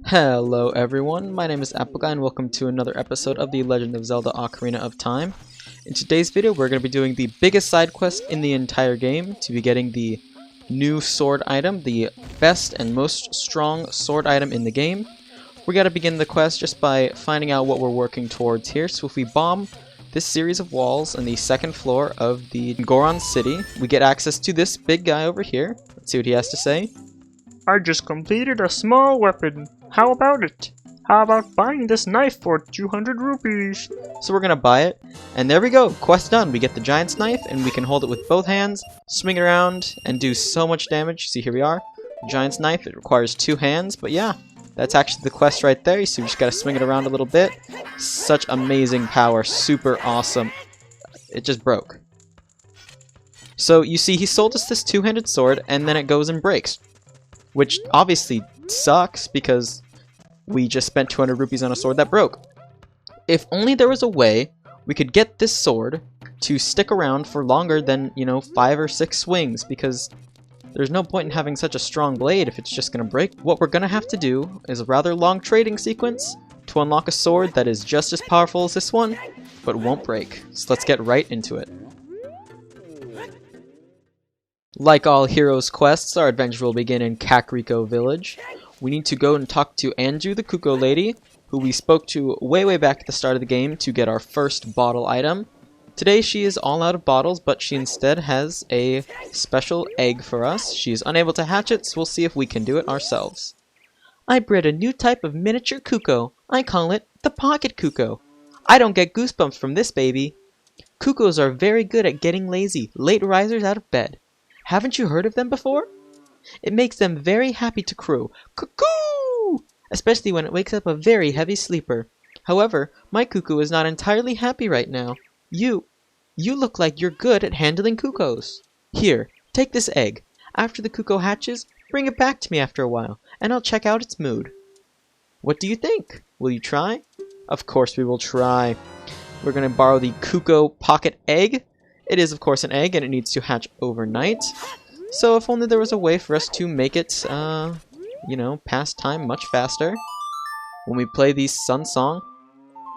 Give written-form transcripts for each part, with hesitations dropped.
Hello everyone, my name is Appleguy and welcome to another episode of The Legend of Zelda Ocarina of Time. In today's video we're going to be doing the biggest side quest in the entire game to be getting the new sword item, the best and most strong sword item in the game. We got to begin the quest just by finding out what we're working towards here. So if we bomb this series of walls on the second floor of the Goron city, we get access to this big guy over here. Let's see what he has to say. I just completed a small weapon. How about it? How about buying this knife for 200 rupees? So we're gonna buy it, and there we go, quest done. We get the giant's knife, and we can hold it with both hands, swing it around, and do so much damage. See, here we are. Giant's knife, it requires 2 hands, but yeah, that's actually the quest right there. So you just gotta swing it around a little bit. Such amazing power, super awesome. It just broke. So you see, he sold us this 2-handed sword, and then it goes and breaks. Which obviously sucks because we just spent 200 rupees on a sword that broke. If only there was a way we could get this sword to stick around for longer than, 5 or 6 swings, because there's no point in having such a strong blade if it's just going to break. What we're going to have to do is a rather long trading sequence to unlock a sword that is just as powerful as this one, but won't break. So let's get right into it. Like all heroes' quests, our adventure will begin in Kakariko Village. We need to go and talk to Anju, the Cuckoo lady, who we spoke to way back at the start of the game to get our first bottle item. Today she is all out of bottles, but she instead has a special egg for us. She is unable to hatch it, so we'll see if we can do it ourselves. I bred a new type of miniature cuckoo. I call it the Pocket Cuckoo. I don't get goosebumps from this baby. Cuckoos are very good at getting lazy, late risers out of bed. Haven't you heard of them before? It makes them very happy to crow, cuckoo! Especially when it wakes up a very heavy sleeper. However, my cuckoo is not entirely happy right now. You look like you're good at handling cuckoos. Here, take this egg. After the cuckoo hatches, bring it back to me after a while, and I'll check out its mood. What do you think? Will you try? Of course we will try. We're going to borrow the cuckoo pocket egg. It is, of course, an egg, and it needs to hatch overnight. So if only there was a way for us to make it, pass time much faster. When we play the Sun Song,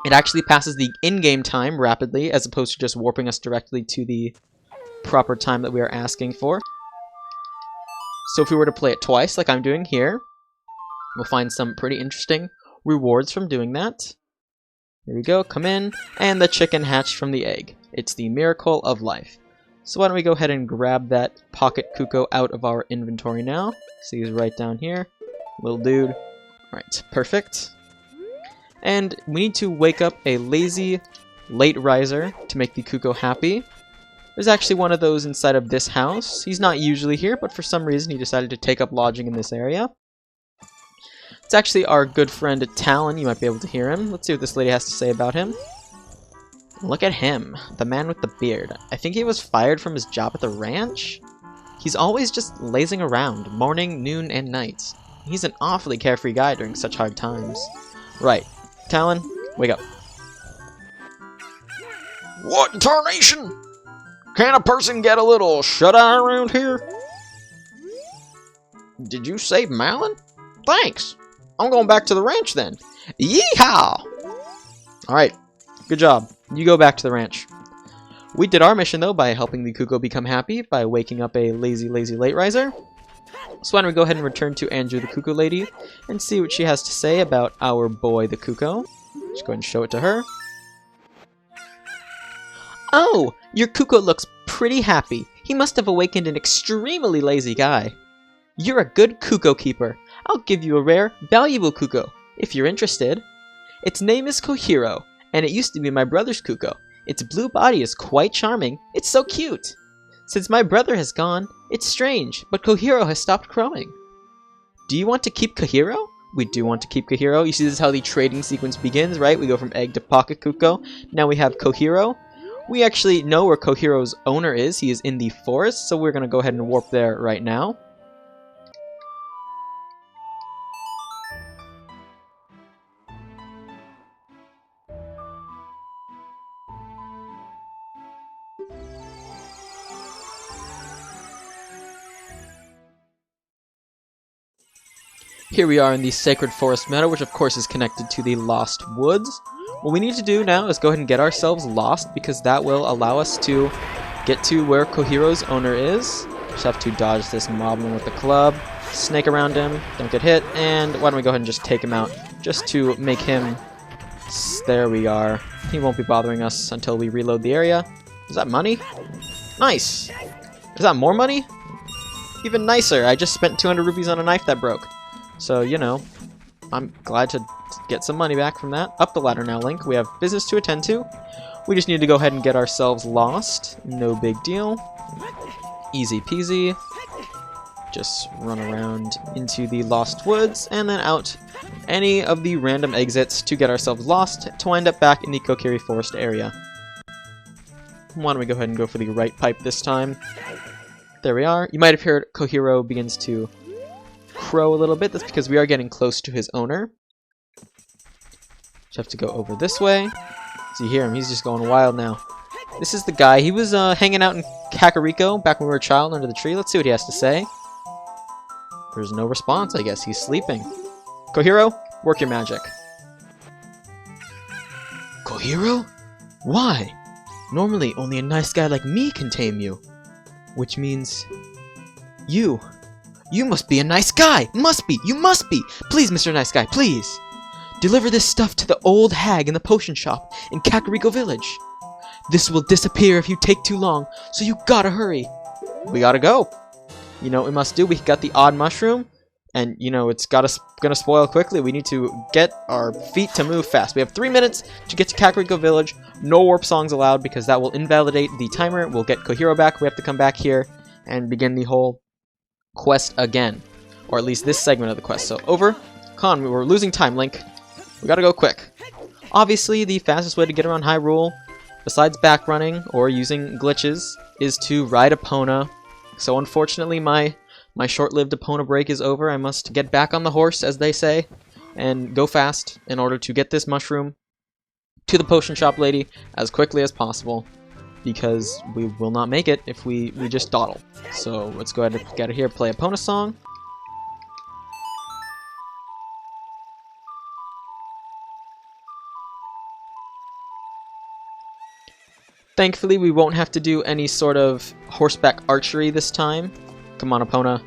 it actually passes the in-game time rapidly, as opposed to just warping us directly to the proper time that we are asking for. So if we were to play it twice, like I'm doing here, we'll find some pretty interesting rewards from doing that. Here we go, come in, and the chicken hatched from the egg. It's the miracle of life. So why don't we go ahead and grab that Pocket Cuckoo out of our inventory now. See, he's right down here. Little dude. Alright, perfect. And we need to wake up a lazy late riser to make the Cuckoo happy. There's actually one of those inside of this house. He's not usually here, but for some reason he decided to take up lodging in this area. It's actually our good friend Talon. You might be able to hear him. Let's see what this lady has to say about him. Look at him, the man with the beard. I think he was fired from his job at the ranch? He's always just lazing around, morning, noon, and night. He's an awfully carefree guy during such hard times. Right. Talon, wake up. What in tarnation? Can a person get a little shut-eye around here? Did you say Malin? Thanks. I'm going back to the ranch then. Yeehaw! Alright, good job. You go back to the ranch. We did our mission though by helping the Cuckoo become happy by waking up a lazy late riser. So why don't we go ahead and return to Anju the Cuckoo lady and see what she has to say about our boy the Cuckoo. Just go ahead and show it to her. Oh, your Cuckoo looks pretty happy. He must have awakened an extremely lazy guy. You're a good Cuckoo keeper. I'll give you a rare, valuable Cuckoo, if you're interested. Its name is Kohiro, and it used to be my brother's Cuckoo. Its blue body is quite charming. It's so cute. Since my brother has gone, it's strange, but Kohiro has stopped crowing. Do you want to keep Kohiro? We do want to keep Kohiro. You see, this is how the trading sequence begins, right? We go from egg to Pocket Cuckoo. Now we have Kohiro. We actually know where Kohiro's owner is. He is in the forest, so we're going to go ahead and warp there right now. Here we are in the Sacred Forest Meadow, which of course is connected to the Lost Woods. What we need to do now is go ahead and get ourselves lost, because that will allow us to get to where Kohiro's owner is. Just have to dodge this moblin with the club, snake around him, don't get hit, and why don't we go ahead and just take him out, just to make him... There we are. He won't be bothering us until we reload the area. Is that money? Nice! Is that more money? Even nicer, I just spent 200 rupees on a knife that broke. So, you know, I'm glad to get some money back from that. Up the ladder now, Link. We have business to attend to. We just need to go ahead and get ourselves lost. No big deal. Easy peasy. Just run around into the Lost Woods and then out any of the random exits to get ourselves lost to wind up back in the Kokiri Forest area. Why don't we go ahead and go for the right pipe this time. There we are. You might have heard Kohiro begins to crow a little bit. That's because we are getting close to his owner. Just have to go over this way. So you hear him, he's just going wild now. This is the guy. He was hanging out in Kakariko back when we were a child under the tree. Let's see what he has to say. There's no response, I guess. He's sleeping. Kohiro, work your magic. Kohiro? Why? Normally, only a nice guy like me can tame you. Which means... You must be a nice guy! Must be! You must be! Please, Mr. Nice Guy, please! Deliver this stuff to the old hag in the potion shop in Kakariko Village. This will disappear if you take too long, so you gotta hurry. We gotta go. You know what we must do? We got the odd mushroom, and you know it's gonna spoil quickly. We need to get our feet to move fast. We have 3 minutes to get to Kakariko Village. No warp songs allowed because that will invalidate the timer. We'll get Kohiro back. We have to come back here and begin the whole quest again, or at least this segment of the quest. So over. Come on, we're losing time, Link. We gotta go quick. Obviously, the fastest way to get around Hyrule, besides back running or using glitches, is to ride Epona. So unfortunately, my short-lived Epona break is over. I must get back on the horse, as they say, and go fast in order to get this mushroom to the potion shop lady as quickly as possible, because we will not make it if we just dawdle. So let's go ahead and get it here, play Epona song. Thankfully, we won't have to do any sort of horseback archery this time. Come on, Epona.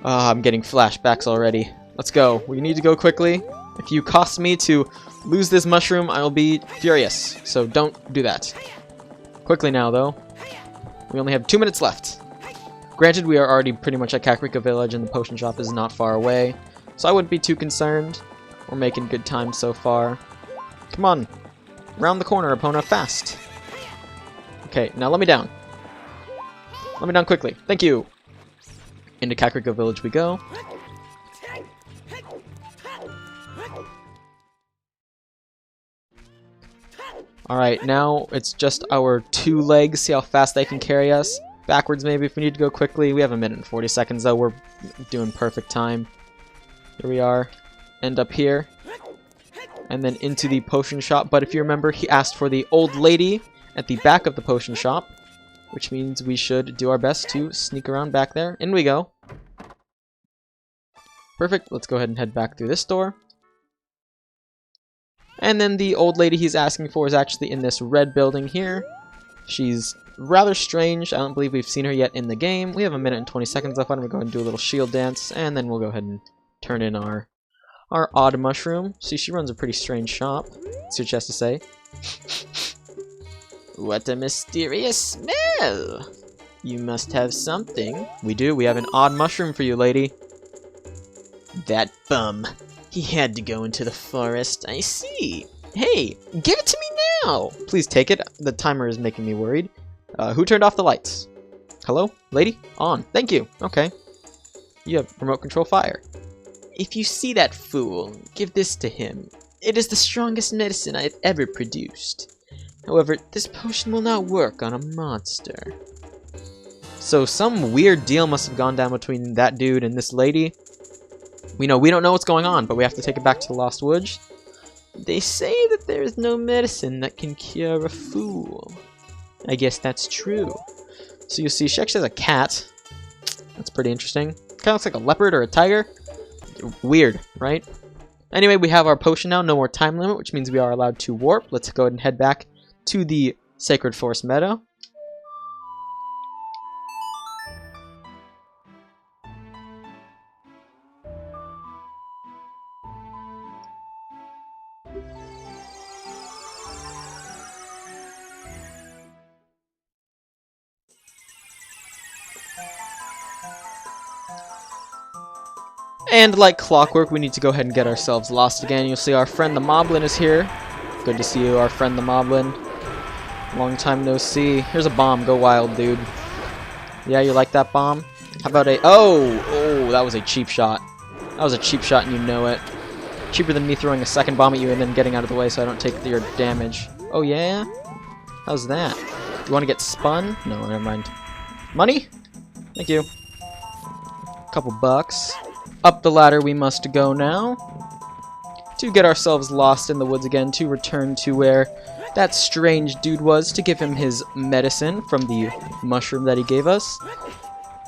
I'm getting flashbacks already. Let's go. We need to go quickly. If you cost me to lose this mushroom, I'll be furious. So don't do that. Quickly now, though. We only have 2 minutes left. Granted, we are already pretty much at Kakariko Village, and the potion shop is not far away. So I wouldn't be too concerned. We're making good time so far. Come on. Round the corner, Epona, fast. Okay, now let me down. Let me down quickly. Thank you. Into Kakariko Village we go. Alright, now it's just our 2 legs. See how fast they can carry us. Backwards maybe if we need to go quickly. We have 1 minute and 40 seconds though. We're doing perfect time. Here we are. End up here. And then into the potion shop. But if you remember, he asked for the old lady at the back of the potion shop, which means we should do our best to sneak around back there. In we go. Perfect. Let's go ahead and head back through this door. And then the old lady he's asking for is actually in this red building here. She's rather strange. I don't believe we've seen her yet in the game. We have 1 minute and 20 seconds left. Why don't we go ahead and do a little shield dance, and then we'll go ahead and turn in our odd mushroom. See, she runs a pretty strange shop. Let's see what she has to say. What a mysterious smell! You must have something. We do. We have an odd mushroom for you, lady. That bum. He had to go into the forest. I see. Hey, give it to me now! Please take it. The timer is making me worried. Who turned off the lights? Hello? Lady? On. Thank you. Okay. You have remote control fire. If you see that fool, give this to him. It is the strongest medicine I have ever produced. However, this potion will not work on a monster. So some weird deal must have gone down between that dude and this lady. We don't know what's going on, but we have to take it back to the Lost Woods. They say that there is no medicine that can cure a fool. I guess that's true. So you see, she actually has a cat. That's pretty interesting. Kind of looks like a leopard or a tiger. Weird, right? Anyway, we have our potion now, no more time limit, which means we are allowed to warp. Let's go ahead and head back to the Sacred Forest Meadow. And like clockwork, we need to go ahead and get ourselves lost again. You'll see our friend the Moblin is here. Good to see you, our friend the Moblin. Long time no see. Here's a bomb. Go wild, dude. Yeah, you like that bomb? How about a... Oh, that was a cheap shot. That was a cheap shot and you know it. Cheaper than me throwing a second bomb at you and then getting out of the way so I don't take your damage. Oh, yeah? How's that? You want to get spun? No, never mind. Money? Thank you. Couple bucks. Up the ladder we must go now to get ourselves lost in the woods again, to return to where that strange dude was to give him his medicine from the mushroom that he gave us.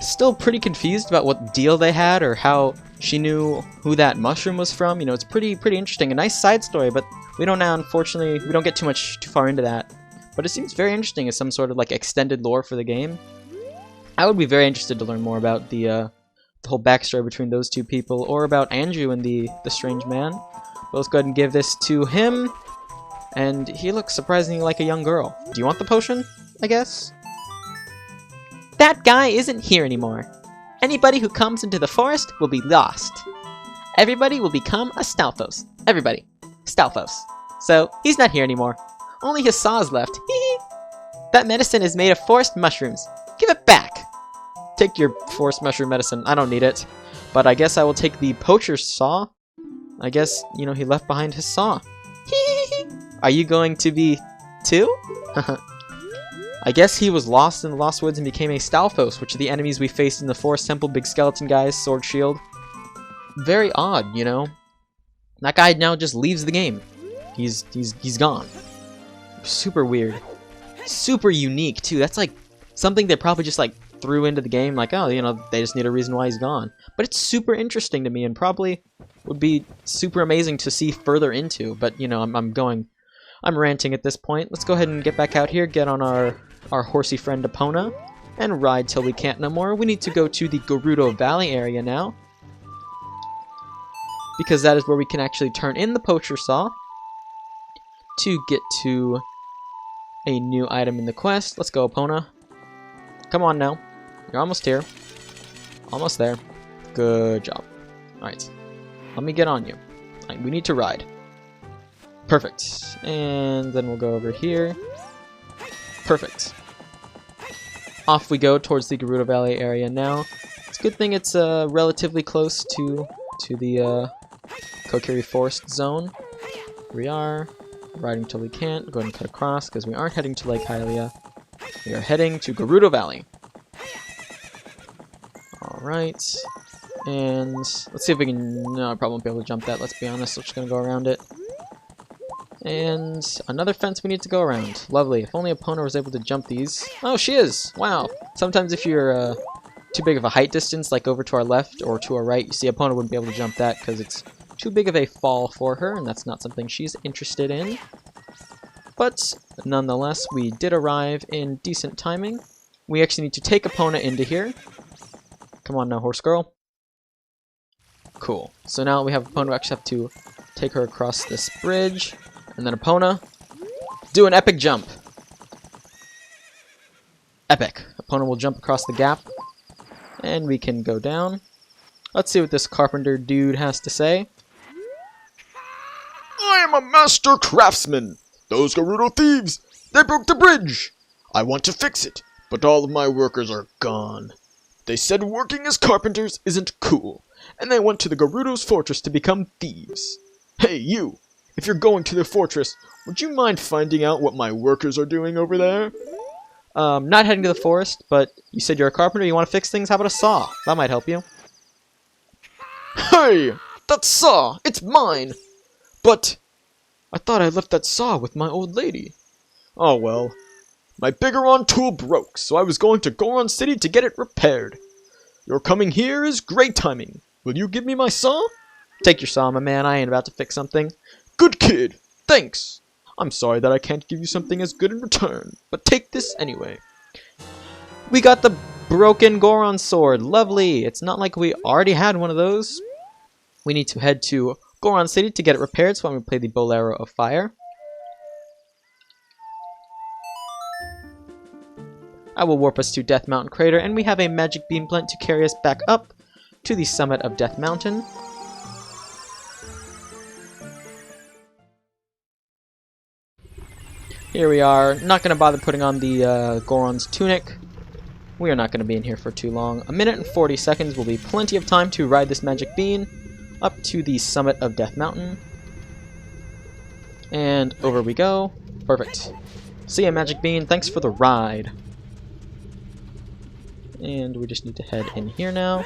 Still pretty confused about what deal they had or how she knew who that mushroom was from. You know, it's pretty interesting. A nice side story, but we don't now, unfortunately, we don't get too far into that. But it seems very interesting as some sort of like extended lore for the game. I would be very interested to learn more about the whole backstory between those two people, or about Andrew and the strange man. But let's go ahead and give this to him, and he looks surprisingly like a young girl. Do you want the potion, I guess? That guy isn't here anymore. Anybody who comes into the forest will be lost. Everybody will become a Stalfos. Everybody. Stalfos. So, he's not here anymore. Only his saw is left. That medicine is made of forest mushrooms. Give it back! Take your forest mushroom medicine. I don't need it. But I guess I will take the poacher's saw. I guess, you know, he left behind his saw. Are you going to be too? I guess he was lost in the Lost Woods and became a Stalfos, which are the enemies we faced in the Forest Temple. Big skeleton guys, sword shield. Very odd, you know. That guy now just leaves the game. He's gone. Super weird. Super unique, too. That's like something they probably just like threw into the game, like, oh, you know, they just need a reason why he's gone. But it's super interesting to me and probably would be super amazing to see further into. But, you know, I'm ranting at this point. Let's go ahead and get back out here, get on our horsey friend Epona, and ride till we can't no more. We need to go to the Gerudo Valley area now, because that is where we can actually turn in the poacher saw to get to a new item in the quest. Let's go, Epona. Come on now. You're almost here. Almost there. Good job. Alright. Let me get on you. Right, we need to ride. Perfect. And then we'll go over here. Perfect. Off we go towards the Gerudo Valley area now. It's a good thing it's relatively close to the Kokiri Forest Zone. Here we are. Riding till we can't. Go ahead and cut across because we aren't heading to Lake Hylia. We are heading to Gerudo Valley. Alright. And let's see if we can... No, I probably won't be able to jump that, let's be honest. We're just going to go around it. And another fence we need to go around. Lovely. If only Epona was able to jump these. Oh, she is! Wow. Sometimes if you're too big of a height distance, like over to our left or to our right, you see Epona wouldn't be able to jump that because it's too big of a fall for her, and that's not something she's interested in. But nonetheless, we did arrive in decent timing. We actually need to take Epona into here. Come on now, horse girl. Cool. So now we have Epona. We actually have to take her across this bridge. And then Epona, do an epic jump. Epic. Epona will jump across the gap. And we can go down. Let's see what this carpenter dude has to say. I am a master craftsman. Those Gerudo thieves, they broke the bridge. I want to fix it, but all of my workers are gone. They said working as carpenters isn't cool, and they went to the Gerudo's fortress to become thieves. Hey, you! If you're going to the fortress, would you mind finding out what my workers are doing over there? Not heading to the forest, but you said you're a carpenter, you want to fix things? How about a saw? That might help you. Hey! That saw! It's mine! But I thought I left that saw with my old lady. Oh well. My Bigoron tool broke, so I was going to Goron City to get it repaired. Your coming here is great timing. Will you give me my saw? Take your saw, my man. I ain't about to fix something. Good kid. Thanks. I'm sorry that I can't give you something as good in return, but take this anyway. We got the broken Goron sword. Lovely. It's not like we already had one of those. We need to head to Goron City to get it repaired, so I'm going to play the Bolero of Fire. I will warp us to Death Mountain Crater, and we have a magic beam plant to carry us back up to the summit of Death Mountain. Here we are. Not going to bother putting on the Goron's tunic. We are not going to be in here for too long. 1 minute and 40 seconds will be plenty of time to ride this magic bean up to the summit of Death Mountain. And over we go. Perfect. See ya, magic bean. Thanks for the ride. And we just need to head in here now.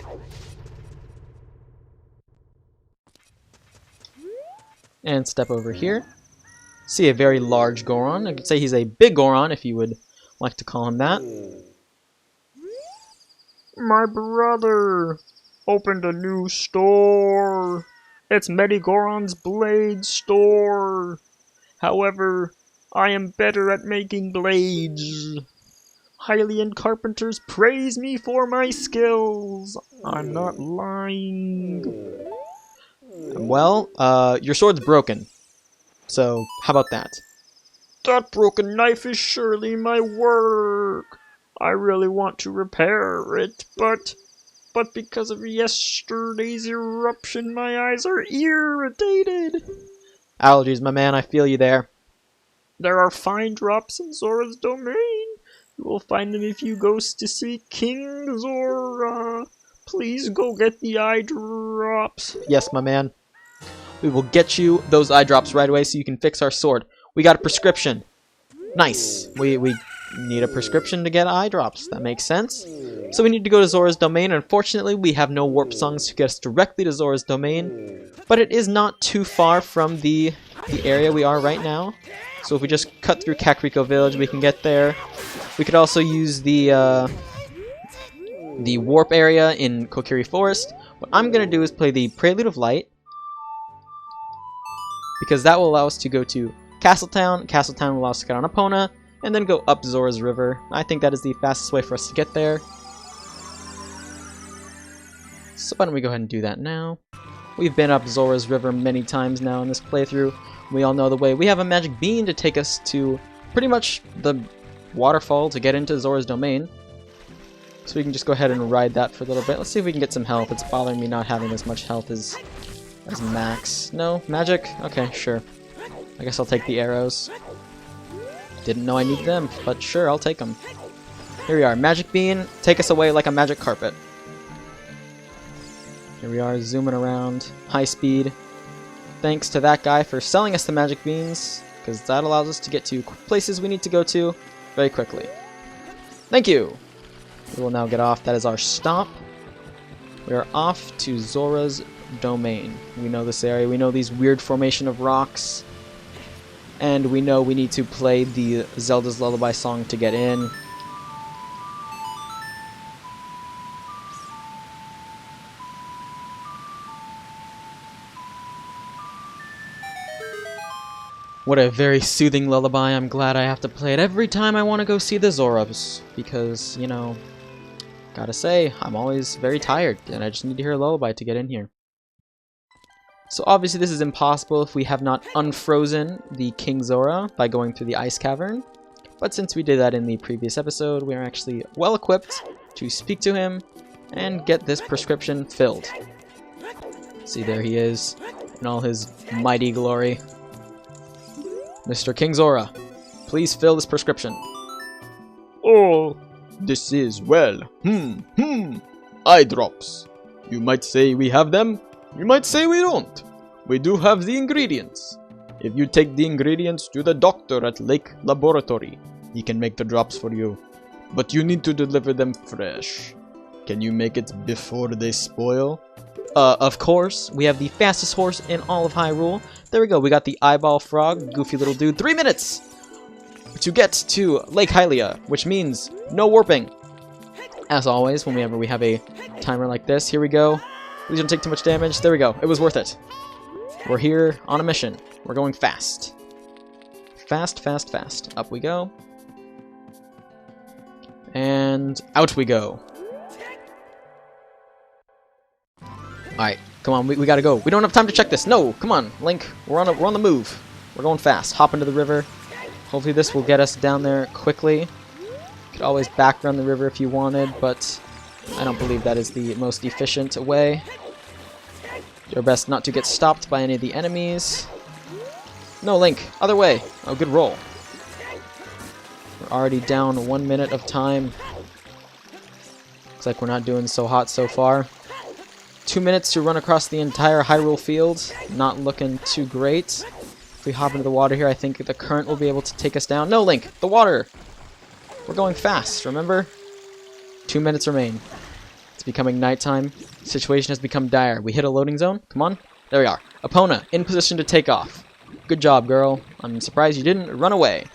And step over here. See a very large Goron. I could say he's a big Goron if you would like to call him that. My brother opened a new store. It's Medigoron's Blade Store. However, I am better at making blades. Hylian carpenters praise me for my skills. I'm not lying. Well, your sword's broken. So, how about that? That broken knife is surely my work. I really want to repair it, but because of yesterday's eruption, my eyes are irritated. Allergies, my man, I feel you there. There are fine drops in Zora's domain. You will find them if you go to see King Zora. Please go get the eye drops. Yes, my man. We will get you those eye drops right away so you can fix our sword. We got a prescription. Nice. We need a prescription to get eye drops. That makes sense. So we need to go to Zora's domain. Unfortunately, we have no warp songs to get us directly to Zora's domain. But it is not too far from the area we are right now. So if we just cut through Kakariko Village, we can get there. We could also use the warp area in Kokiri Forest. What I'm going to do is play the Prelude of Light, because that will allow us to go to Castletown. Castletown will allow us to get on Epona, and then go up Zora's River. I think that is the fastest way for us to get there. So why don't we go ahead and do that now. We've been up Zora's River many times now in this playthrough. We all know the way. We have a magic bean to take us to pretty much the waterfall to get into Zora's domain. So we can just go ahead and ride that for a little bit. Let's see if we can get some health. It's bothering me not having as much health as Max. No? Magic? Okay, sure. I guess I'll take the arrows. Didn't know I needed them, but sure, I'll take them. Here we are. Magic bean. Take us away like a magic carpet. Here we are, zooming around. High speed. Thanks to that guy for selling us the magic beans, because that allows us to get to places we need to go to very quickly. Thank you! We will now get off. That is our stop. We are off to Zora's domain. We know this area. We know these weird formation of rocks. And we know we need to play the Zelda's Lullaby song to get in. What a very soothing lullaby. I'm glad I have to play it every time I want to go see the Zoras. Because, you know, gotta say, I'm always very tired, and I just need to hear a lullaby to get in here. So obviously this is impossible if we have not unfrozen the King Zora by going through the ice cavern. But since we did that in the previous episode, we are actually well equipped to speak to him and get this prescription filled. See, there he is in all his mighty glory. Mr. King Zora, please fill this prescription. Oh, this is, well, eye drops. You might say we have them, you might say we don't. We do have the ingredients. If you take the ingredients to the doctor at Lake Laboratory, he can make the drops for you. But you need to deliver them fresh. Can you make it before they spoil? Of course. We have the fastest horse in all of Hyrule. There we go. We got the eyeball frog, goofy little dude. 3 minutes to get to Lake Hylia, which means no warping. As always, whenever we have a timer like this, here we go. Please don't take too much damage. There we go. It was worth it. We're here on a mission. We're going fast. Fast, fast, fast. Up we go. And out we go. Alright, come on, we gotta go. We don't have time to check this. No, come on, Link. We're on the move. We're going fast. Hop into the river. Hopefully this will get us down there quickly. You could always back run the river if you wanted, but I don't believe that is the most efficient way. Do our best not to get stopped by any of the enemies. No, Link, other way. Oh, good roll. We're already down 1 minute of time. Looks like we're not doing so hot so far. 2 minutes to run across the entire Hyrule field. Not looking too great. If we hop into the water here, I think the current will be able to take us down. No, Link, the water! We're going fast, remember? 2 minutes remain. It's becoming nighttime. The situation has become dire. We hit a loading zone. Come on. There we are. Epona, in position to take off. Good job, girl. I'm surprised you didn't run away.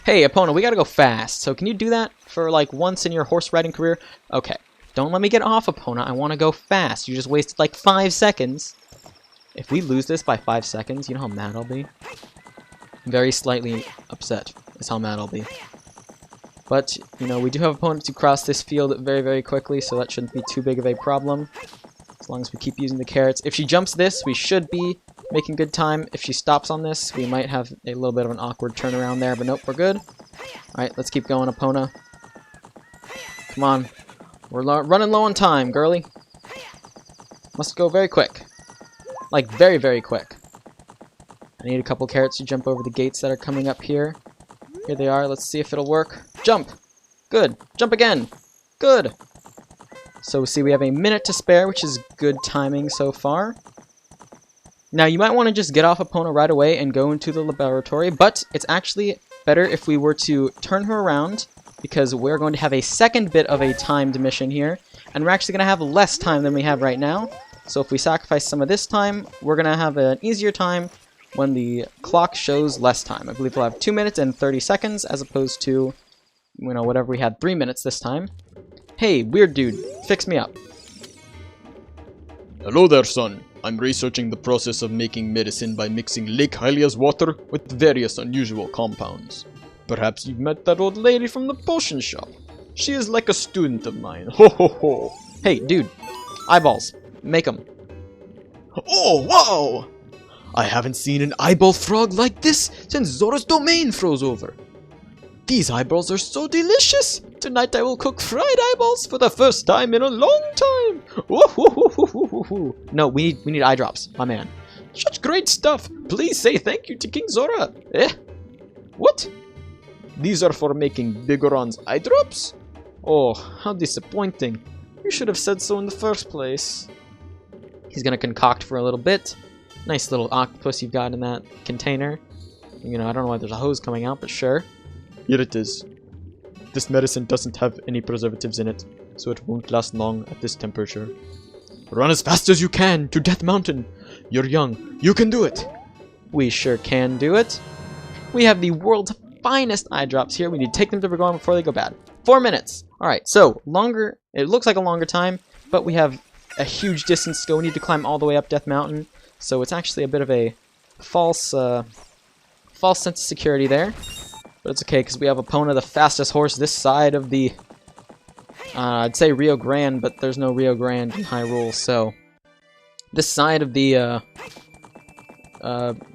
Hey, Epona, we gotta go fast. So can you do that for, like, once in your horse riding career? Okay. Don't let me get off, Epona. I want to go fast. You just wasted, like, 5 seconds. If we lose this by 5 seconds, you know how mad I'll be? Very slightly upset is how mad I'll be. But, you know, we do have opponents who cross this field very, very quickly, so that shouldn't be too big of a problem. As long as we keep using the carrots. If she jumps this, we should be making good time. If she stops on this, we might have a little bit of an awkward turnaround there, but nope, we're good. Alright, let's keep going, Epona. Come on. We're running low on time, girly. Must go very quick. Like, very, very quick. I need a couple carrots to jump over the gates that are coming up here. Here they are. Let's see if it'll work. Jump! Good. Jump again! Good! So, see, we have a minute to spare, which is good timing so far. Now, you might want to just get off Epona right away and go into the laboratory, but it's actually better if we were to turn her around, because we're going to have a second bit of a timed mission here, and we're actually going to have less time than we have right now. So if we sacrifice some of this time, we're going to have an easier time when the clock shows less time. I believe we'll have 2 minutes and 30 seconds as opposed to, you know, whatever we had 3 minutes this time. Hey, weird dude, fix me up. Hello there, son. I'm researching the process of making medicine by mixing Lake Hylia's water with various unusual compounds. Perhaps you've met that old lady from the potion shop. She is like a student of mine. Ho ho ho. Hey, dude. Eyeballs. Make them. Oh, wow! I haven't seen an eyeball frog like this since Zora's domain froze over. These eyeballs are so delicious! Tonight I will cook fried eyeballs for the first time in a long time! No, we need eye drops, my man. Such great stuff! Please say thank you to King Zora! Eh? What? These are for making Goron's eye drops? Oh, how disappointing. You should have said so in the first place. He's gonna concoct for a little bit. Nice little octopus you've got in that container. You know, I don't know why there's a hose coming out, but sure. Here it is. This medicine doesn't have any preservatives in it, so it won't last long at this temperature. Run as fast as you can to Death Mountain. You're young. You can do it. We sure can do it. We have the world's finest eye drops here. We need to take them to Goron before they go bad. 4 minutes. Alright, so longer. It looks like a longer time, but we have a huge distance to go. We need to climb all the way up Death Mountain, so it's actually a bit of a false sense of security there. But it's okay, because we have Epona, the fastest horse this side of the... I'd say Rio Grande, but there's no Rio Grande in Hyrule, so... This side of the,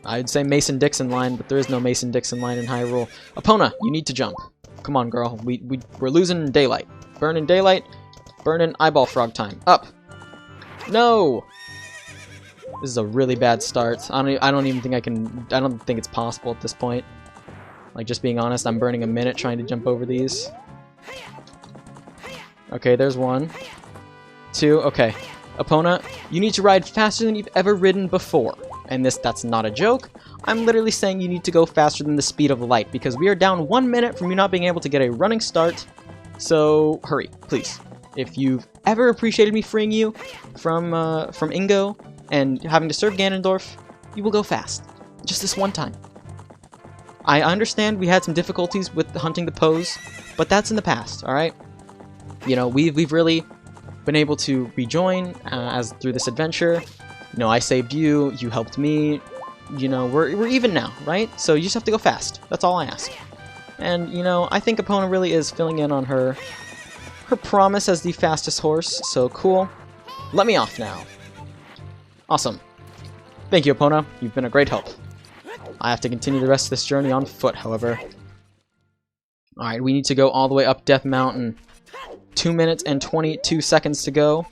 I'd say Mason-Dixon line, but there is no Mason-Dixon line in Hyrule. Epona, you need to jump. Come on, girl. We're losing daylight. Burning daylight. Burning eyeball frog time. Up! No! This is a really bad start. I don't even think I can... I don't think it's possible at this point. Like, just being honest, I'm burning a minute trying to jump over these. Okay, there's 1. 2, okay. Epona, you need to ride faster than you've ever ridden before. And that's not a joke. I'm literally saying you need to go faster than the speed of light, because we are down 1 minute from you not being able to get a running start. So, hurry, please. If you've ever appreciated me freeing you from Ingo and having to serve Ganondorf, you will go fast. Just this one time. I understand we had some difficulties with hunting the pose, but that's in the past, alright? You know, we've really been able to rejoin as through this adventure. You know, I saved you, you helped me. You know, we're even now, right? So you just have to go fast. That's all I ask. And, you know, I think Epona really is filling in on her promise as the fastest horse, so cool. Let me off now. Awesome. Thank you, Epona. You've been a great help. I have to continue the rest of this journey on foot, however. Alright, we need to go all the way up Death Mountain. 2 minutes and 22 seconds to go.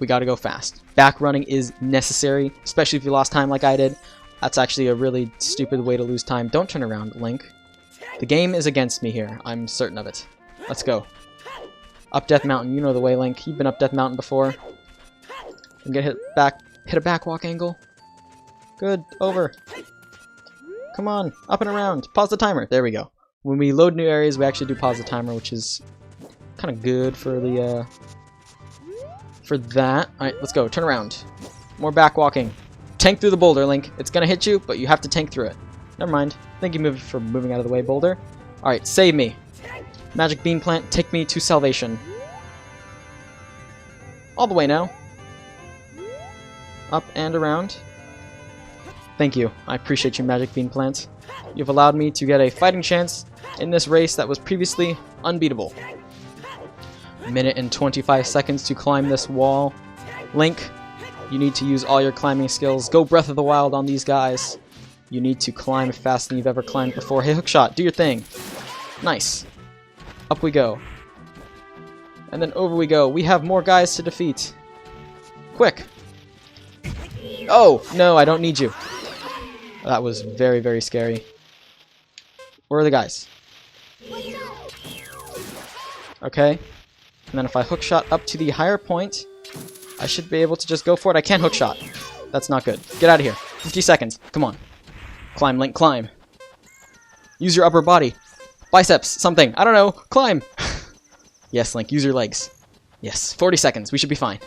We gotta go fast. Back running is necessary, especially if you lost time like I did. That's actually a really stupid way to lose time. Don't turn around, Link. The game is against me here. I'm certain of it. Let's go. Up Death Mountain. You know the way, Link. You've been up Death Mountain before. And get hit a backwalk angle. Good. Over. Come on. Up and around. Pause the timer. There we go. When we load new areas, we actually do pause the timer, which is kind of good for the for that. Alright, let's go. Turn around. More backwalking. Tank through the boulder, Link. It's gonna hit you, but you have to tank through it. Never mind. Thank you for moving out of the way, boulder. Alright, save me. Magic bean plant, take me to salvation. All the way now. Up and around. Thank you. I appreciate you, Magic Bean Plant. You've allowed me to get a fighting chance in this race that was previously unbeatable. A minute and 25 seconds to climb this wall. Link, you need to use all your climbing skills. Go Breath of the Wild on these guys. You need to climb faster than you've ever climbed before. Hey, Hookshot, do your thing. Nice. Up we go. And then over we go. We have more guys to defeat. Quick. Oh, no, I don't need you. That was very, very scary. Where are the guys? Okay. And then if I hookshot up to the higher point, I should be able to just go for it. I can't hookshot. That's not good. Get out of here. 50 seconds. Come on. Climb, Link, climb. Use your upper body. Biceps, something. I don't know. Climb. Yes, Link, use your legs. Yes, 40 seconds. We should be fine.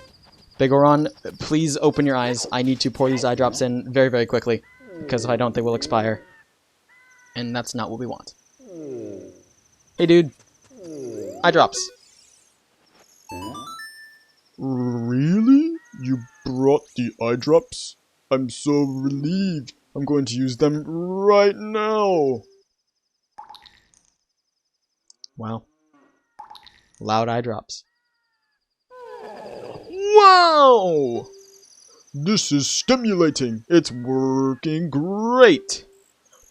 Big Goron, please open your eyes. I need to pour these eye drops in very, very quickly. Because if I don't, they will expire. And that's not what we want. Hey, dude. Eye drops. Really? You brought the eye drops? I'm so relieved. I'm going to use them right now. Wow. Loud eye drops. Wow! This is stimulating. It's working great.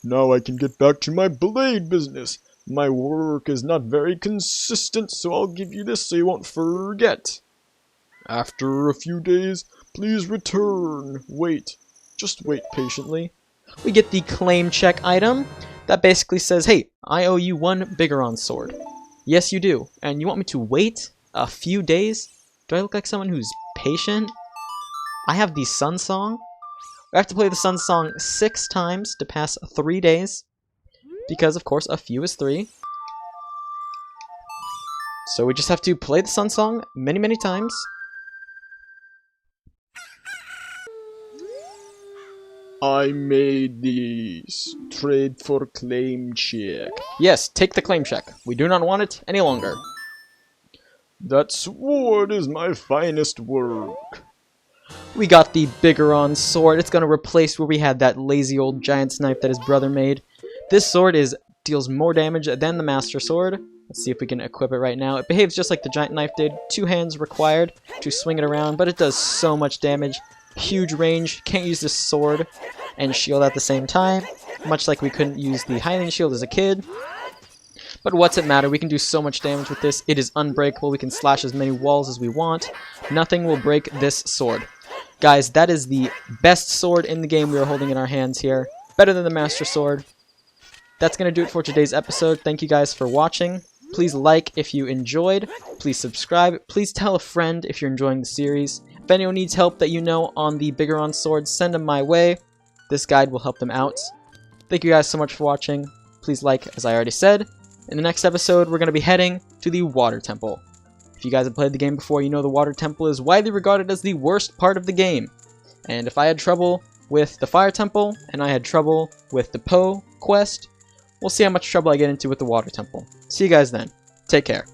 Now I can get back to my blade business. My work is not very consistent, so I'll give you this so you won't forget. After a few days, please return. Wait. Just wait patiently. We get the claim check item. That basically says, hey, I owe you 1 Bigoron sword. Yes, you do. And you want me to wait a few days? Do I look like someone who's patient? I have the Sun Song. I have to play the Sun Song 6 times to pass 3 days. Because, of course, a few is 3. So we just have to play the Sun Song many, many times. I made these. Trade for claim check. Yes, take the claim check. We do not want it any longer. That sword is my finest work. We got the Bigoron sword. It's going to replace where we had that lazy old giant's knife that his brother made. This sword deals more damage than the Master Sword. Let's see if we can equip it right now. It behaves just like the giant knife did. 2 hands required to swing it around, but it does so much damage. Huge range. Can't use this sword and shield at the same time. Much like we couldn't use the Hylian shield as a kid. But what's it matter? We can do so much damage with this. It is unbreakable. We can slash as many walls as we want. Nothing will break this sword. Guys, that is the best sword in the game we are holding in our hands here. Better than the Master Sword. That's going to do it for today's episode. Thank you guys for watching. Please like if you enjoyed. Please subscribe. Please tell a friend if you're enjoying the series. If anyone needs help that you know on the Bigoron sword, send them my way. This guide will help them out. Thank you guys so much for watching. Please like, as I already said. In the next episode, we're going to be heading to the Water Temple. If you guys have played the game before, you know the Water Temple is widely regarded as the worst part of the game. And if I had trouble with the Fire Temple, and I had trouble with the Poe quest, we'll see how much trouble I get into with the Water Temple. See you guys then. Take care.